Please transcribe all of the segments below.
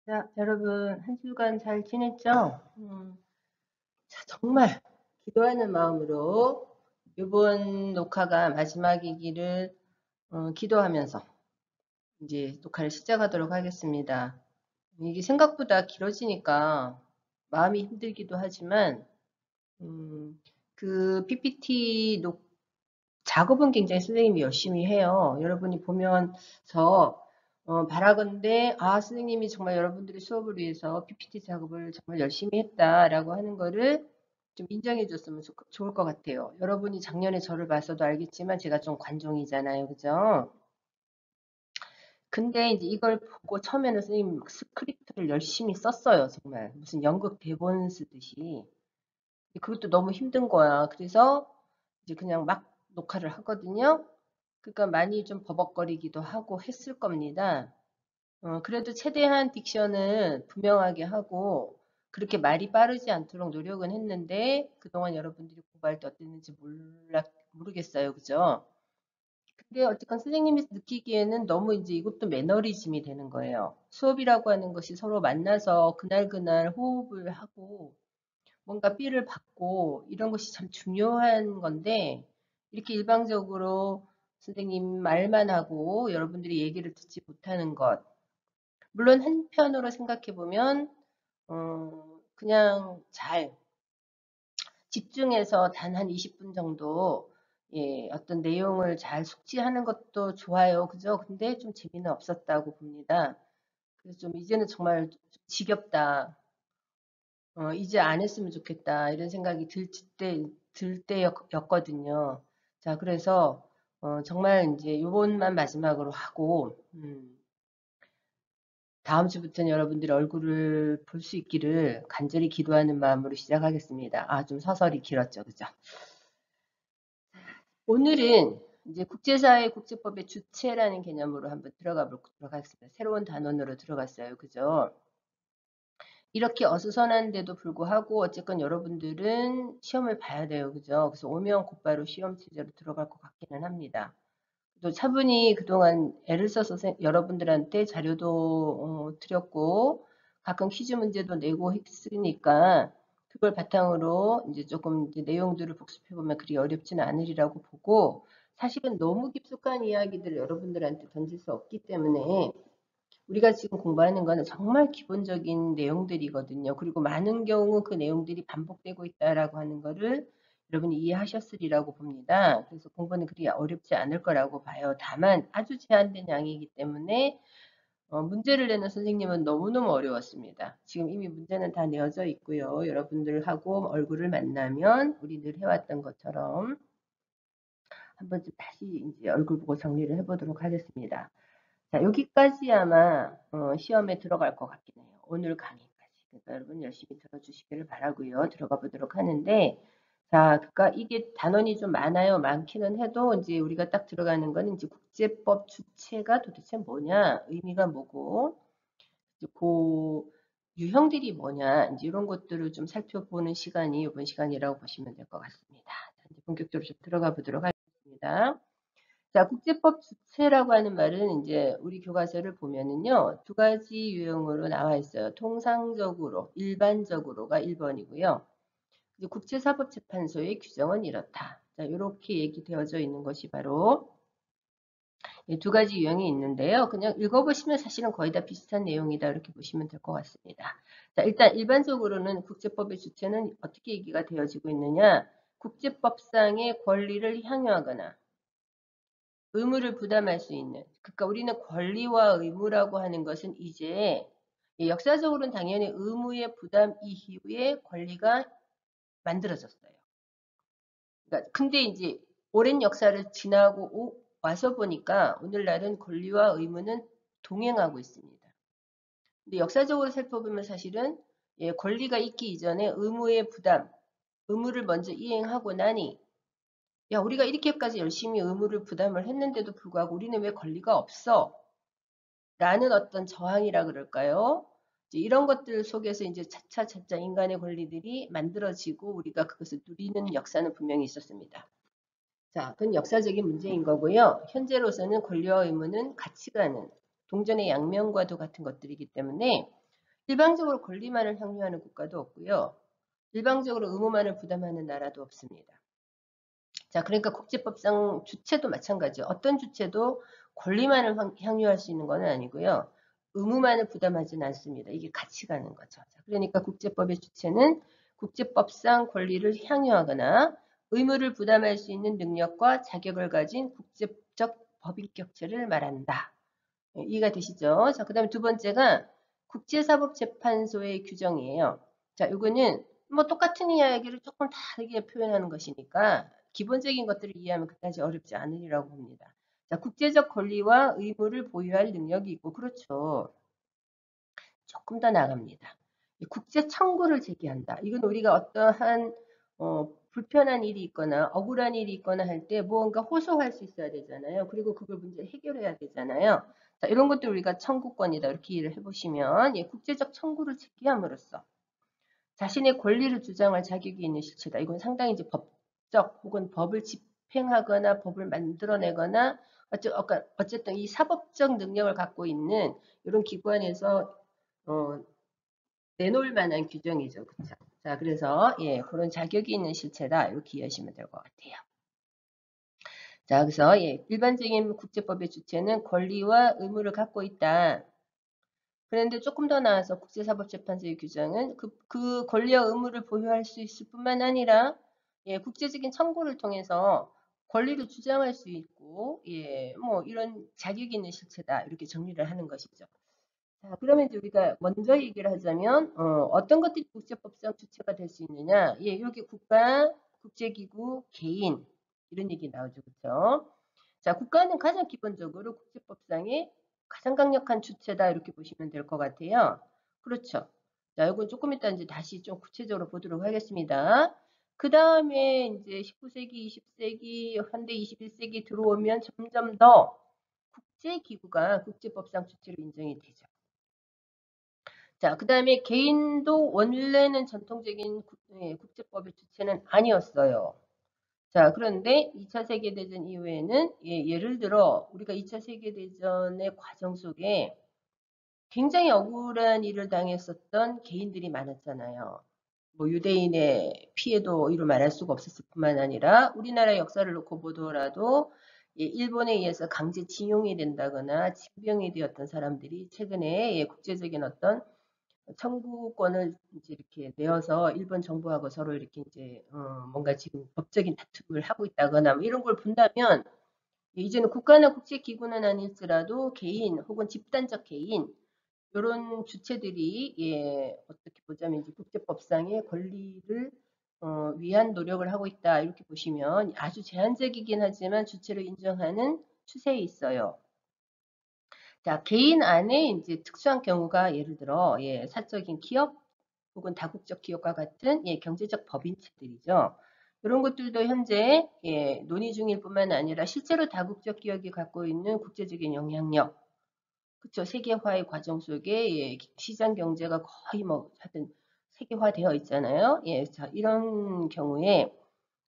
자, 여러분, 한 주간 잘 지냈죠? 자, 정말 기도하는 마음으로 이번 녹화가 마지막이기를 기도하면서 이제 녹화를 시작하도록 하겠습니다. 이게 생각보다 길어지니까 마음이 힘들기도 하지만, 그 PPT 작업은 굉장히 선생님이 열심히 해요. 여러분이 보면서 바라건대 선생님이 정말 여러분들의 수업을 위해서 PPT 작업을 정말 열심히 했다라고 하는 거를 좀 인정해 줬으면 좋을 것 같아요. 여러분이 작년에 저를 봐서도 알겠지만 제가 좀 관종이잖아요. 그죠? 근데 이제 이걸 보고 처음에는 선생님 막 스크립트를 열심히 썼어요. 정말 무슨 연극 대본 쓰듯이. 그것도 너무 힘든 거야. 그래서 이제 그냥 막 녹화를 하거든요. 그러니까 많이 좀 버벅거리기도 하고 했을 겁니다. 그래도 최대한 딕션은 분명하게 하고 그렇게 말이 빠르지 않도록 노력은 했는데 그동안 여러분들이 공부할 때 어땠는지 모르겠어요. 그죠? 근데 어쨌건 선생님이 느끼기에는 너무 이제 이것도 매너리즘이 되는 거예요. 수업이라고 하는 것이 서로 만나서 그날그날 호흡을 하고 뭔가 삐를 받고 이런 것이 참 중요한 건데 이렇게 일방적으로 선생님 말만 하고 여러분들이 얘기를 듣지 못하는 것. 물론 한편으로 생각해 보면 그냥 잘 집중해서 단 한 20분 정도 어떤 내용을 잘 숙지하는 것도 좋아요. 그죠? 근데 좀 재미는 없었다고 봅니다. 그래서 좀 이제는 정말 좀 지겹다. 이제 안 했으면 좋겠다. 이런 생각이 들 때였거든요. 자, 그래서, 정말 이제 요번만 마지막으로 하고, 다음 주부터는 여러분들의 얼굴을 볼 수 있기를 간절히 기도하는 마음으로 시작하겠습니다. 좀 서설이 길었죠. 그죠? 오늘은 이제 국제사회 국제법의 주체라는 개념으로 한번 들어가 보도록 하겠습니다. 새로운 단원으로 들어갔어요. 그죠? 이렇게 어수선한데도 불구하고 어쨌건 여러분들은 시험을 봐야 돼요. 그죠? 그래서 오면 곧바로 시험 체제로 들어갈 것 같기는 합니다. 또 차분히 그동안 애를 써서 여러분들한테 자료도 드렸고 가끔 퀴즈 문제도 내고 했으니까 그걸 바탕으로 이제 조금 이제 내용들을 복습해 보면 그리 어렵지는 않으리라고 보고 사실은 너무 깊숙한 이야기들을 여러분들한테 던질 수 없기 때문에 우리가 지금 공부하는 거는 정말 기본적인 내용들이거든요. 그리고 많은 경우 그 내용들이 반복되고 있다라고 하는 거를 여러분이 이해하셨으리라고 봅니다. 그래서 공부는 그리 어렵지 않을 거라고 봐요. 다만 아주 제한된 양이기 때문에 문제를 내는 선생님은 너무너무 어려웠습니다. 지금 이미 문제는 다 내어져 있고요. 여러분들하고 얼굴을 만나면 우리 늘 해왔던 것처럼 한 번쯤 다시 이제 얼굴 보고 정리를 해보도록 하겠습니다. 자, 여기까지 아마 시험에 들어갈 것 같긴 해요. 오늘 강의까지. 그러니까 여러분 열심히 들어주시기를 바라고요. 들어가 보도록 하는데, 자, 그러니까 이게 단원이 좀 많아요. 많기는 해도 이제 우리가 딱 들어가는 거는 이제 국제법 주체가 도대체 뭐냐, 의미가 뭐고, 이제 그 유형들이 뭐냐, 이제 이런 것들을 좀 살펴보는 시간이 이번 시간이라고 보시면 될 것 같습니다. 자, 이제 본격적으로 좀 들어가 보도록 하겠습니다. 자, 국제법 주체라고 하는 말은 이제 우리 교과서를 보면은요, 두 가지 유형으로 나와 있어요. 통상적으로, 일반적으로가 1번이고요. 이제 국제사법재판소의 규정은 이렇다. 자, 이렇게 얘기되어져 있는 것이 바로 이 두 가지 유형이 있는데요. 그냥 읽어보시면 사실은 거의 다 비슷한 내용이다. 이렇게 보시면 될 것 같습니다. 자, 일단 일반적으로는 국제법의 주체는 어떻게 얘기가 되어지고 있느냐. 국제법상의 권리를 향유하거나 의무를 부담할 수 있는. 그러니까 우리는 권리와 의무라고 하는 것은 이제 역사적으로는 당연히 의무의 부담 이후에 권리가 만들어졌어요. 그러니까 근데 이제 오랜 역사를 지나고 와서 보니까 오늘날은 권리와 의무는 동행하고 있습니다. 근데 역사적으로 살펴보면 사실은 권리가 있기 이전에 의무의 부담, 의무를 먼저 이행하고 나니 야, 우리가 이렇게까지 열심히 의무를 부담을 했는데도 불구하고 우리는 왜 권리가 없어? 라는 어떤 저항이라 그럴까요? 이제 이런 것들 속에서 이제 차차차차 인간의 권리들이 만들어지고 우리가 그것을 누리는 역사는 분명히 있었습니다. 자, 그건 역사적인 문제인 거고요. 현재로서는 권리와 의무는 같이 가는 동전의 양면과도 같은 것들이기 때문에 일방적으로 권리만을 향유하는 국가도 없고요. 일방적으로 의무만을 부담하는 나라도 없습니다. 자, 그러니까 국제법상 주체도 마찬가지죠. 어떤 주체도 권리만을 향유할 수 있는 건 아니고요. 의무만을 부담하지는 않습니다. 이게 같이 가는 거죠. 자, 그러니까 국제법의 주체는 국제법상 권리를 향유하거나 의무를 부담할 수 있는 능력과 자격을 가진 국제적 법인격체를 말한다. 이해가 되시죠? 자, 그 다음에 두 번째가 국제사법재판소의 규정이에요. 자, 이거는 뭐 똑같은 이야기를 조금 다르게 표현하는 것이니까 기본적인 것들을 이해하면 그다지 어렵지 않으리라고 봅니다. 자, 국제적 권리와 의무를 보유할 능력이 있고, 그렇죠. 조금 더 나갑니다. 국제 청구를 제기한다. 이건 우리가 어떠한 불편한 일이 있거나 억울한 일이 있거나 할 때 무언가 호소할 수 있어야 되잖아요. 그리고 그걸 문제 해결해야 되잖아요. 자, 이런 것들 우리가 청구권이다 이렇게 이해를 해보시면 국제적 청구를 제기함으로써 자신의 권리를 주장할 자격이 있는 실체다. 이건 상당히 이제 법적 혹은 법을 집행하거나 법을 만들어내거나 어쨌든 이 사법적 능력을 갖고 있는 이런 기관에서 내놓을 만한 규정이죠. 그렇죠? 자, 그래서 그런 자격이 있는 실체다. 이렇게 이해하시면 될 것 같아요. 자, 그래서 일반적인 국제법의 주체는 권리와 의무를 갖고 있다. 그런데 조금 더 나아서 국제사법재판소의 규정은 그 권리와 의무를 보유할 수 있을 뿐만 아니라 국제적인 청구를 통해서 권리를 주장할 수 있고 뭐 이런 자격이 있는 실체다. 이렇게 정리를 하는 것이죠. 자, 그러면 이제 우리가 먼저 얘기를 하자면 어떤 것들이 국제법상 주체가 될 수 있느냐? 여기 국가, 국제기구, 개인 이런 얘기 나오죠, 그렇죠? 자, 국가는 가장 기본적으로 국제법상의 가장 강력한 주체다 이렇게 보시면 될 것 같아요. 그렇죠. 자, 이건 조금 이따 이제 다시 좀 구체적으로 보도록 하겠습니다. 그 다음에 이제 19세기, 20세기, 현대 21세기 들어오면 점점 더 국제기구가 국제법상 주체로 인정이 되죠. 자, 그 다음에 개인도 원래는 전통적인 국제법의 주체는 아니었어요. 자, 그런데 2차 세계대전 이후에는 예를 들어 우리가 2차 세계대전의 과정 속에 굉장히 억울한 일을 당했었던 개인들이 많았잖아요. 뭐 유대인의 피해도 이루 말할 수가 없었을 뿐만 아니라 우리나라 역사를 놓고 보더라도 일본에 의해서 강제 징용이 된다거나 징병이 되었던 사람들이 최근에 국제적인 어떤 청구권을 이제 이렇게 내어서 일본 정부하고 서로 이렇게 이제 뭔가 지금 법적인 다툼을 하고 있다거나 뭐 이런 걸 본다면 이제는 국가나 국제기구는 아닐지라도 개인 혹은 집단적 개인 이런 주체들이 어떻게 보자면 이제 국제법상의 권리를 위한 노력을 하고 있다 이렇게 보시면 아주 제한적이긴 하지만 주체를 인정하는 추세에 있어요. 자, 개인 안에 이제 특수한 경우가 예를 들어 사적인 기업 혹은 다국적 기업과 같은 경제적 법인체들이죠. 이런 것들도 현재 논의 중일 뿐만 아니라 실제로 다국적 기업이 갖고 있는 국제적인 영향력, 그쵸? 세계화의 과정 속에 시장 경제가 거의 뭐 하여튼 세계화되어 있잖아요. 자, 이런 경우에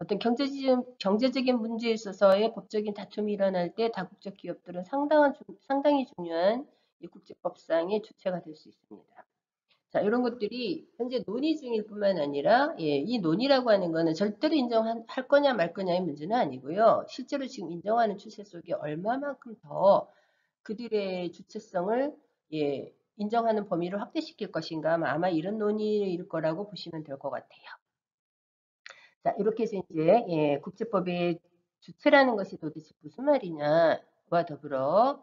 어떤 경제적인 문제에 있어서의 법적인 다툼이 일어날 때 다국적 기업들은 상당히 중요한 이 국제법상의 주체가 될 수 있습니다. 자, 이런 것들이 현재 논의 중일 뿐만 아니라 이 논의라고 하는 거는 절대로 인정할 거냐 말 거냐의 문제는 아니고요. 실제로 지금 인정하는 추세 속에 얼마만큼 더 그들의 주체성을 인정하는 범위를 확대시킬 것인가 아마 이런 논의일 거라고 보시면 될 것 같아요. 자, 이렇게 해서 이제 국제법의 주체라는 것이 도대체 무슨 말이냐와 더불어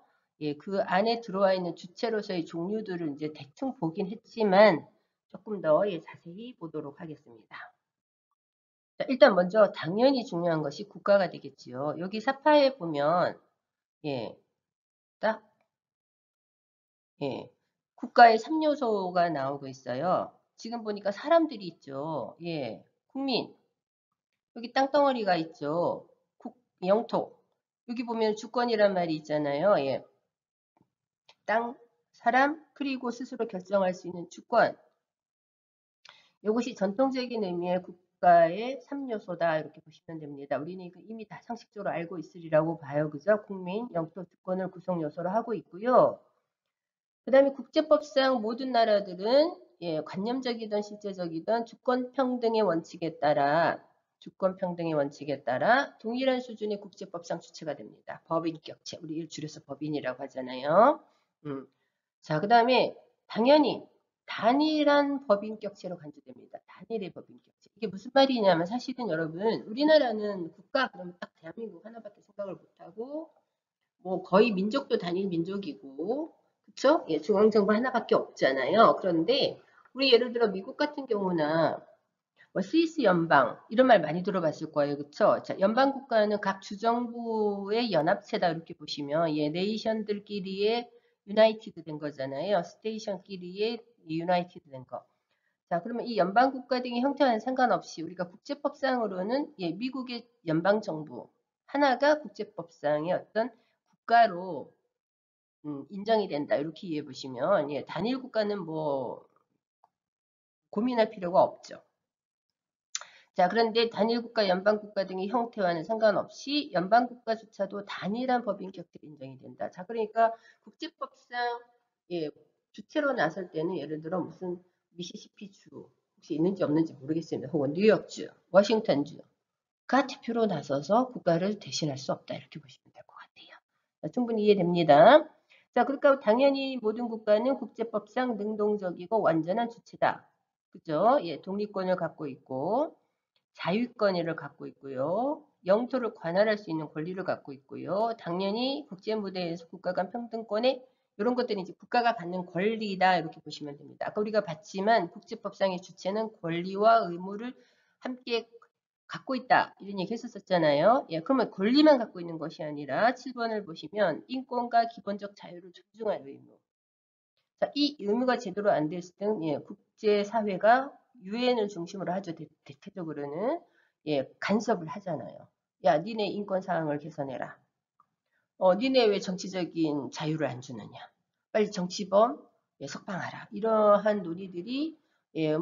그 안에 들어와 있는 주체로서의 종류들을 이제 대충 보긴 했지만 조금 더 자세히 보도록 하겠습니다. 자, 일단 먼저 당연히 중요한 것이 국가가 되겠지요. 여기 사파에 보면 딱 국가의 3요소가 나오고 있어요. 지금 보니까 사람들이 있죠. 국민. 여기 땅덩어리가 있죠. 영토. 여기 보면 주권이란 말이 있잖아요. 땅, 사람, 그리고 스스로 결정할 수 있는 주권. 이것이 전통적인 의미의 국가의 3요소다. 이렇게 보시면 됩니다. 우리는 이미 다 상식적으로 알고 있으리라고 봐요. 그죠? 국민, 영토, 주권을 구성 요소로 하고 있고요. 그다음에 국제법상 모든 나라들은 관념적이든 실제적이든 주권 평등의 원칙에 따라 동일한 수준의 국제법상 주체가 됩니다. 법인격체, 우리 일 줄여서 법인이라고 하잖아요. 음. 자, 그다음에 당연히 단일한 법인격체로 간주됩니다. 단일의 법인격체. 이게 무슨 말이냐면 사실은 여러분 우리나라는 국가 그러면 딱 대한민국 하나밖에 생각을 못하고 뭐 거의 민족도 단일 민족이고 그쵸? 예, 중앙정부 하나밖에 없잖아요. 그런데 우리 예를 들어 미국 같은 경우나 뭐 스위스 연방 이런 말 많이 들어봤을 거예요. 그쵸? 자, 연방 국가는 각 주정부의 연합체다 이렇게 보시면 네이션들끼리의 유나이티드 된 거잖아요. 스테이션끼리의 유나이티드 된 거. 자, 그러면 이 연방 국가 등의 형태와는 상관없이 우리가 국제법상으로는 미국의 연방 정부 하나가 국제법상의 어떤 국가로 인정이 된다. 이렇게 이해해 보시면 단일 국가는 뭐 고민할 필요가 없죠. 자, 그런데 단일 국가, 연방 국가 등의 형태와는 상관없이 연방 국가조차도 단일한 법인 격태로 인정이 된다. 자, 그러니까 국제법상 주체로 나설 때는 예를 들어 무슨 미시시피주 혹시 있는지 없는지 모르겠습니다. 혹은 뉴욕주, 워싱턴주가 대표로 나서서 국가를 대신할 수 없다. 이렇게 보시면 될 것 같아요. 자, 충분히 이해됩니다. 자, 그러니까 당연히 모든 국가는 국제법상 능동적이고 완전한 주체다. 그죠? 예, 독립권을 갖고 있고 자유권을 갖고 있고요. 영토를 관할할 수 있는 권리를 갖고 있고요. 당연히 국제 무대에서 국가 간 평등권에 이런 것들이 이제 국가가 갖는 권리다 이렇게 보시면 됩니다. 아까 우리가 봤지만 국제법상의 주체는 권리와 의무를 함께 갖고 있다 이런 얘기 했었잖아요. 예, 그러면 권리만 갖고 있는 것이 아니라 7번을 보시면 인권과 기본적 자유를 존중할 의무. 자, 이 의무가 제대로 안 됐을 때는 국제사회가 유엔을 중심으로 하죠. 대체적으로는 간섭을 하잖아요. 야, 니네 인권 사항을 개선해라. 니네 왜 정치적인 자유를 안 주느냐. 빨리 정치범 석방하라. 이러한 논의들이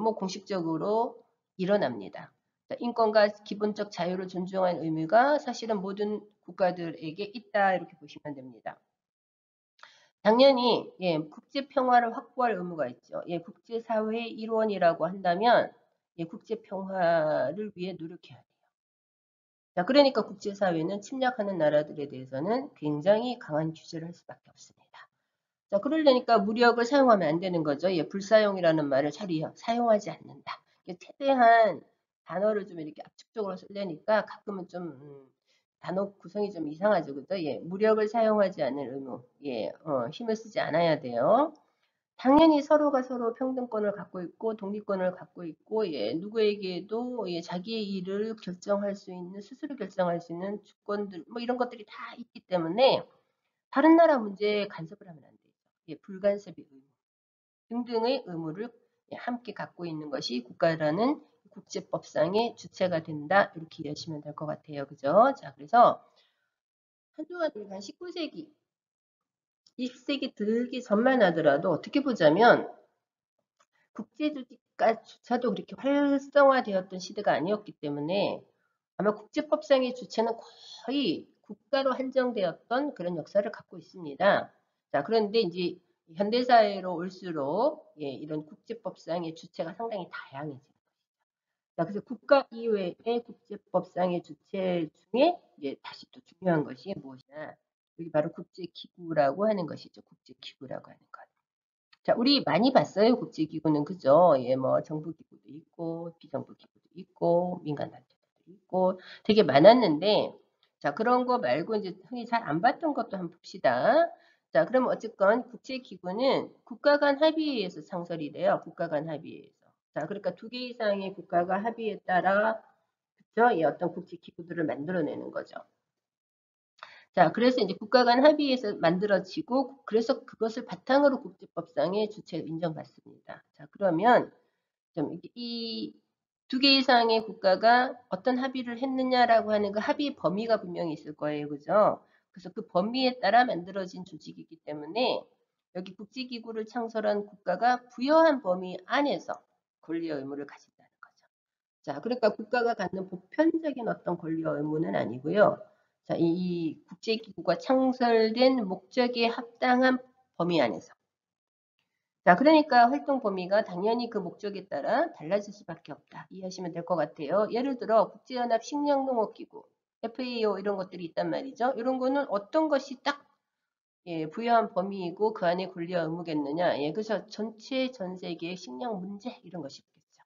뭐 공식적으로 일어납니다. 자, 인권과 기본적 자유를 존중하는 의무가 사실은 모든 국가들에게 있다 이렇게 보시면 됩니다. 당연히 국제 평화를 확보할 의무가 있죠. 국제사회의 일원이라고 한다면 국제 평화를 위해 노력해야 돼요. 자, 그러니까 국제사회는 침략하는 나라들에 대해서는 굉장히 강한 규제를 할 수밖에 없습니다. 자, 그러려니까 무력을 사용하면 안 되는 거죠. 불사용이라는 말을 잘 사용하지 않는다. 최대한 단어를 좀 이렇게 압축적으로 쓰려니까 가끔은 좀 단어 구성이 좀 이상하죠. 그죠? 무력을 사용하지 않는 의무. 힘을 쓰지 않아야 돼요. 당연히 서로가 서로 평등권을 갖고 있고 독립권을 갖고 있고 누구에게도 자기의 일을 결정할 수 있는 스스로 결정할 수 있는 주권들 뭐 이런 것들이 다 있기 때문에 다른 나라 문제에 간섭을 하면 안 되죠. 불간섭의 의무 등등의 의무를 함께 갖고 있는 것이 국가라는 국제법상의 주체가 된다. 이렇게 이해하시면 될 것 같아요. 그죠? 자, 그래서 한동안 우리가 19세기, 20세기 들기 전만 하더라도 어떻게 보자면 국제조직가조차도 그렇게 활성화되었던 시대가 아니었기 때문에 아마 국제법상의 주체는 거의 국가로 한정되었던 그런 역사를 갖고 있습니다. 자, 그런데 이제 현대사회로 올수록 이런 국제법상의 주체가 상당히 다양해집니다. 자, 그래서 국가 이외의 국제법상의 주체 중에 다시 또 중요한 것이 무엇이냐? 여기 바로 국제기구라고 하는 것이죠. 국제기구라고 하는 것. 자, 우리 많이 봤어요. 국제기구는 그죠? 뭐 정부기구도 있고 비정부기구도 있고 민간단체도 있고 되게 많았는데 자, 그런 거 말고 이제 흔히 잘 안 봤던 것도 한번 봅시다. 자, 그럼 어쨌건 국제기구는 국가 간 합의에 의해서 창설이 돼요. 국가 간 합의에 의해서. 자, 그러니까 두 개 이상의 국가가 합의에 따라 그죠? 어떤 국제기구들을 만들어내는 거죠. 자, 그래서 이제 국가 간 합의에서 만들어지고 그래서 그것을 바탕으로 국제법상의 주체를 인정받습니다. 자, 그러면 좀 이 두 개 이상의 국가가 어떤 합의를 했느냐라고 하는 그 합의 범위가 분명히 있을 거예요. 그죠? 그래서 그 범위에 따라 만들어진 조직이기 때문에 여기 국제기구를 창설한 국가가 부여한 범위 안에서 권리와 의무를 가진다는 거죠. 자, 그러니까 국가가 갖는 보편적인 어떤 권리와 의무는 아니고요. 자, 이 국제기구가 창설된 목적에 합당한 범위 안에서 자, 그러니까 활동 범위가 당연히 그 목적에 따라 달라질 수밖에 없다. 이해하시면 될 것 같아요. 예를 들어 국제연합 식량농업기구, FAO 이런 것들이 있단 말이죠. 이런 거는 어떤 것이 딱 예, 부여한 범위이고 그 안에 권리와 의무겠느냐. 예, 그래서 전체 전 세계의 식량 문제 이런 것이 있겠죠.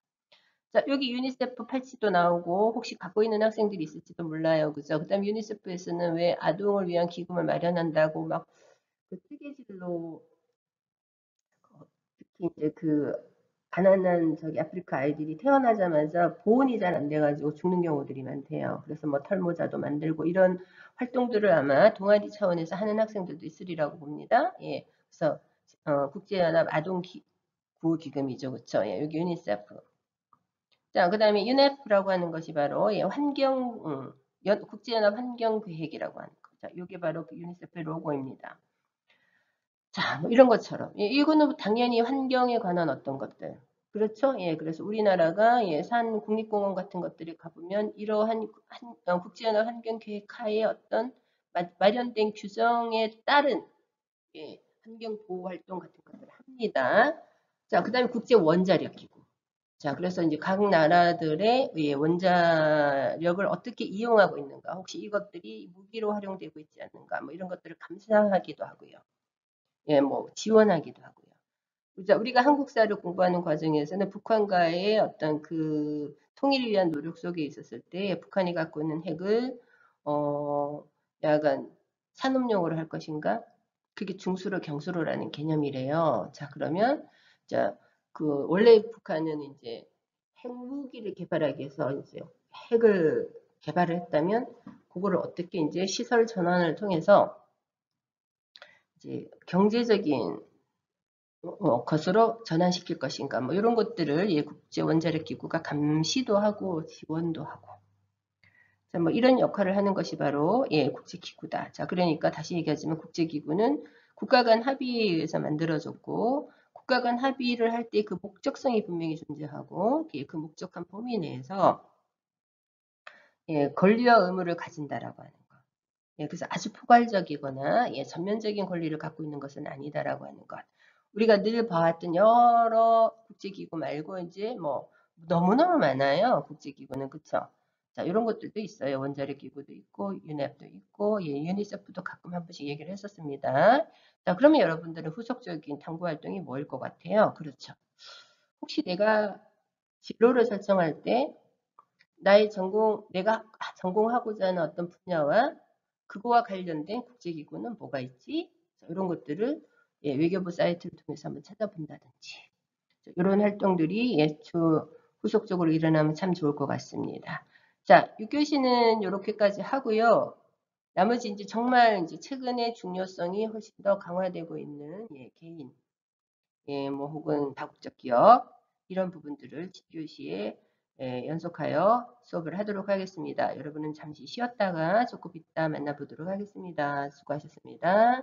자, 여기 유니세프 팔찌도 나오고 혹시 갖고 있는 학생들이 있을지도 몰라요. 그죠? 그다음 유니세프에서는 왜 아동을 위한 기금을 마련한다고 막 그 뜨개질로 특히 이제 그 가난한 저기 아프리카 아이들이 태어나자마자 보온이 잘 안 돼가지고 죽는 경우들이 많대요. 그래서 뭐 털모자도 만들고 이런 활동들을 아마 동아리 차원에서 하는 학생들도 있으리라고 봅니다. 예, 그래서 국제연합 아동구호기금이죠, 그렇죠? 예, 여기 유니세프. 자, 그다음에 UNEP라고 하는 것이 바로 예, 국제연합 환경계획이라고 하는 거. 자, 이게 바로 그 유니세프의 로고입니다. 자, 뭐 이런 것처럼. 예, 이거는 당연히 환경에 관한 어떤 것들. 그렇죠? 예, 그래서 우리나라가 예, 산 국립공원 같은 것들이 가보면 이러한 국제연합 환경계획 하에 어떤 마련된 규정에 따른 예, 환경보호 활동 같은 것들을 합니다. 자, 그 다음에 국제원자력기구. 자, 그래서 이제 각 나라들의 예, 원자력을 어떻게 이용하고 있는가, 혹시 이것들이 무기로 활용되고 있지 않는가, 뭐 이런 것들을 감사하기도 하고요. 예, 뭐 지원하기도 하고요. 그죠? 우리가 한국사를 공부하는 과정에서는 북한과의 어떤 그 통일을 위한 노력 속에 있었을 때 북한이 갖고 있는 핵을 약간 산업용으로 할 것인가? 그게 중수로 경수로라는 개념이래요. 자, 그러면 자, 그 원래 북한은 이제 핵무기를 개발하기 위해서 이제 핵을 개발을 했다면 그거를 어떻게 이제 시설 전환을 통해서 이제 경제적인 것으로 전환시킬 것인가 뭐 이런 것들을 예, 국제 원자력 기구가 감시도 하고 지원도 하고 자, 뭐 이런 역할을 하는 것이 바로 예, 국제 기구다. 자, 그러니까 다시 얘기하지만 국제 기구는 국가 간 합의에 의해서 만들어졌고 국가 간 합의를 할 때 그 목적성이 분명히 존재하고 예, 그 목적한 범위 내에서 예, 권리와 의무를 가진다라고 하는 것. 예, 그래서 아주 포괄적이거나 예, 전면적인 권리를 갖고 있는 것은 아니다라고 하는 것. 우리가 늘 봐왔던 여러 국제기구 말고 이제 뭐 너무너무 많아요. 국제기구는 그쵸? 자, 이런 것들도 있어요. 원자력 기구도 있고 유네프도 있고 예, 유니세프도 가끔 한 번씩 얘기를 했었습니다. 자, 그러면 여러분들은 후속적인 탐구 활동이 뭐일 것 같아요? 그렇죠. 혹시 내가 진로를 설정할 때 나의 내가 전공하고자 하는 어떤 분야와 그거와 관련된 국제기구는 뭐가 있지? 이런 것들을 예, 외교부 사이트를 통해서 한번 찾아본다든지 이런 활동들이 예, 후속적으로 일어나면 참 좋을 것 같습니다. 자, 6교시는 이렇게까지 하고요. 나머지 이제 정말 이제 최근에 중요성이 훨씬 더 강화되고 있는 예, 개인, 예, 뭐 혹은 다국적 기업 이런 부분들을 7교시에 예, 연속하여 수업을 하도록 하겠습니다. 여러분은 잠시 쉬었다가 조금 이따 만나보도록 하겠습니다. 수고하셨습니다.